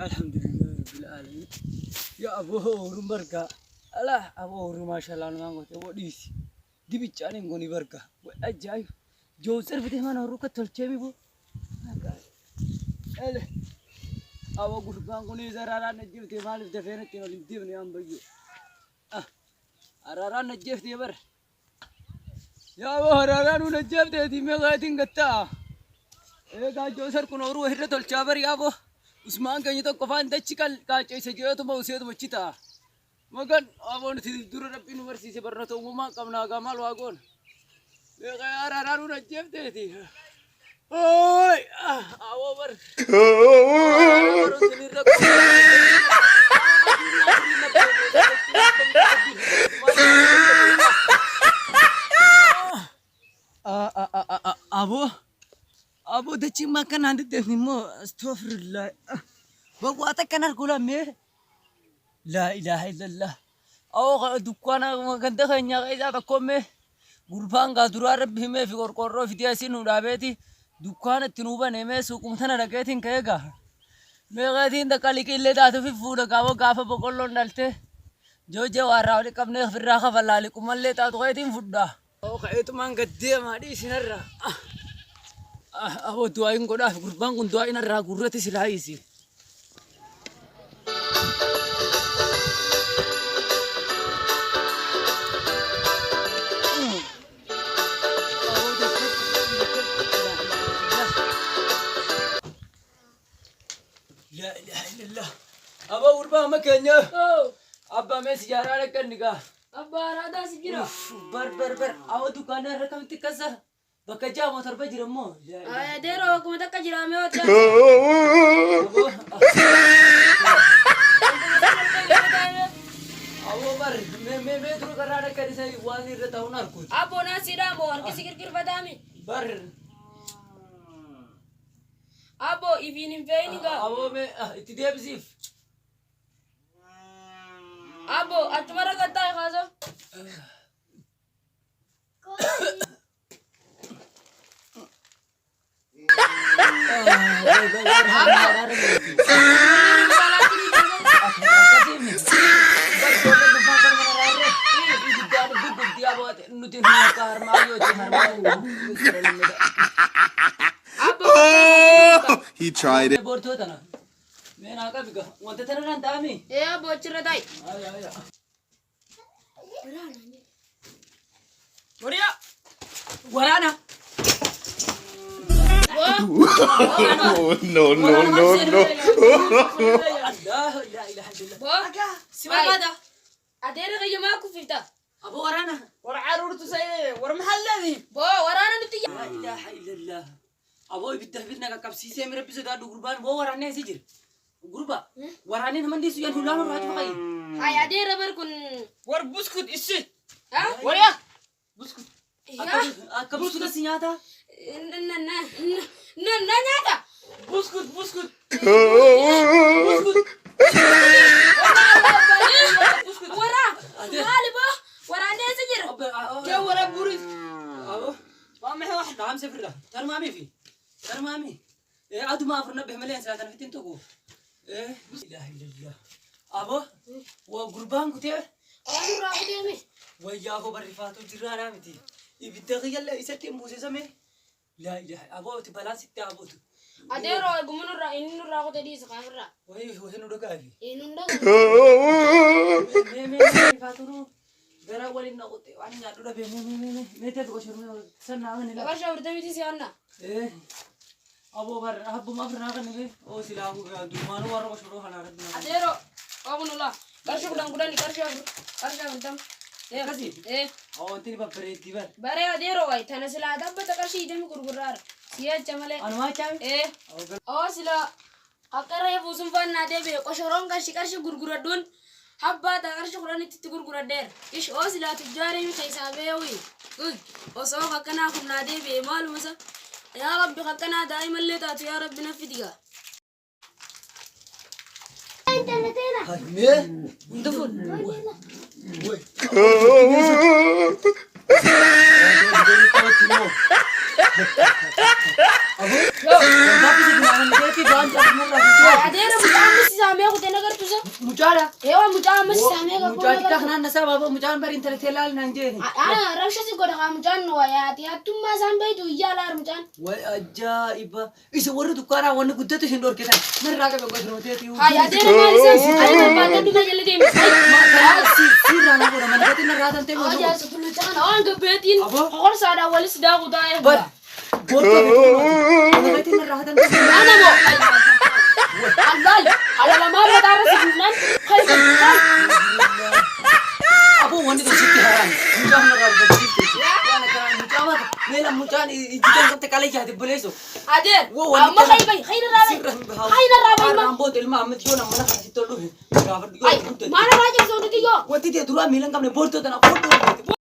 الحمد لله رب العالمين. يا أبو هورم بركة. الله أبو هورم ما شاء الله أنا ما قلت أبو ديس. دي بيجاني غني بركة. وأجاي. جوزر بده ما نروك تلتشي بو. أله. أبو قربان غني زرارا نجيب تمال دفينة تنو لديبني أم بيجو. أرارا نجيب تيبر. يا أبو أرارا نجيب تيدي مغادين قطع. إيه جوزر كنورو هرة تلتشابر يا أبو. Usman kayaknya tuh kafan dacikal kaca saja tuh mau usia tuh macita. Makan abon di dulu dapat universitas pernah tuh ngomong kamu agama lu agon. Ya kayak arah-arah udah jam deh ti. Oi, awo ber. Baru sini rak. Abu dacik makan nanti deh nih mo, astagfirullah. Bawa atas kanar gula me. La ilaha illallah. Awo dukana maganda kanya kaisa takome. Gurbang gadura rabbi me fi korro fi diasin udah beti. Dukana tinuba neme sukum thana raketin kayega. Me gadin da kali kille da tu fi fuda gawo gafa bokollo nalte. Jo warra wali kamne firra khafalali kumalle ta tu kaytin fudda. Awo kaytu mangadde madi sinarra. Aku doain kau dah, kurban kau doain arah gurra tu silai sih. La ilaha illallah. Abah kurban makanya. Abah mes sejarah lekan nikah. Abah rada sejarah. Bar. Awak dukannya rekam tikasa. Bekerja motor baju remo. Ayah dero aku minta kerja rame otak. Awo bar, me terus kerana ada kali saya wani retau narkut. Abo nasi damo, kir badami. Bar. Abo ibinin ini ga. Awo me itu dia besif. Abo atmara kata kaza. He tried it. Ya bocor dai. Warana. No. Siapa ada yang aku fita. Abu warana. ورعارور تساي ورمحل الذي Bo warana itu ya. La ilaha illallah. Abu bidah bidna kapsi saya merep bisa dah gurban. Bo warana sijir. Gurba. Warana naman di suyan hulan raju pakai. Hai ada berkun. وربسكت الشيء Hah? وريا Buskut. Ya. Kamu sudah sinyata? Nyata. بسكت Buskut. Wara. Mali bo. Warana sejir. جو ولا بوريس Abu. ما هي واحد نعم سفر ده. ترى مامي في. ترى مامي. عدو ما فرنا بهملين سنة في تنتقو. لا إله إلا الله. أبو. وقربان كتير. Aku ragu dia mi. ويا أبو بريفاتو جرانا متي. يبتغي الله يسكت موسى زمي. لا إله. أبو تبلان ستة أبو. Adero gumunur ra ini nur ragu tadi sekarang ra. وهي نودو كافي. Inunda. مي بريفاتو. Gara walin na kote. Wani nga doda be me te ko shurme sanna ngani la. Lepas saya bertemu di sana. Abo bar abu ma frana kan be. O sila abu ga du manu war ko shuru hana radna. Adero. Aku nula. Karsha gudang ni karsha bentam. Kasi. O antini ba preti bar. Bare adero ay thana sila adab ta karsha idem gurgurar. Siya chamale. Anwa cham. Oh sila akara ya busum fan na debe ko shorong karsha gurguradun. Habba ta karsha kurani titti gurgurader. Ish o sila tujare mi kai sabe wi. Good. O so hakana kum na debe mal musa. Ya rabbi hakana daima leta ya rabbi nafidiga. Me. Ndufun. Woi. Abo, tapi sih gimana nih? Jadi bahan jadi murah itu. Adeera mucaan misi saamee kutee nagartuusa. Mucada. Eewwan mucaan misi saamee qabu. Mucadi kita kenaan nasa baba mucaan bari intelektual nanjee. Rabsha si godha kaa mucaan wayaati hattummaa isaan beeytu iyyaa laar mucaan. Wai ajaiba. Isa warri dukkaanaa wanni guddatu isin dhorkitan. Narraa qabe gosrootee Hai adeera maal isaan ani barbaadee dhume jala deemi. Sirraa na godha mana gatiin narraa tan ta'e Haa jaarsa tullu caan waan gabbeetiin Abo. hokor saadhaa walis daakuu taa'ee. Bar. Bootoo mana gatiin narraa tan ta'e. Ana moo Allal ala lamaan mataarra si duubnaan kan Abo wanni kun sitti haram. Mucaan narraa guddatu. Waan kana mucaan meela mucaan ijitan sabte kalee jaati buleeso. adeer Wo wanni amma khaybay khayna raabay khayna raabay ma Ramboot ilma amit yoo nama mana kasi toluu. ay maana raajir soo dhigiyoo Wanti dia dura milan kamne boortoo tana boortoo.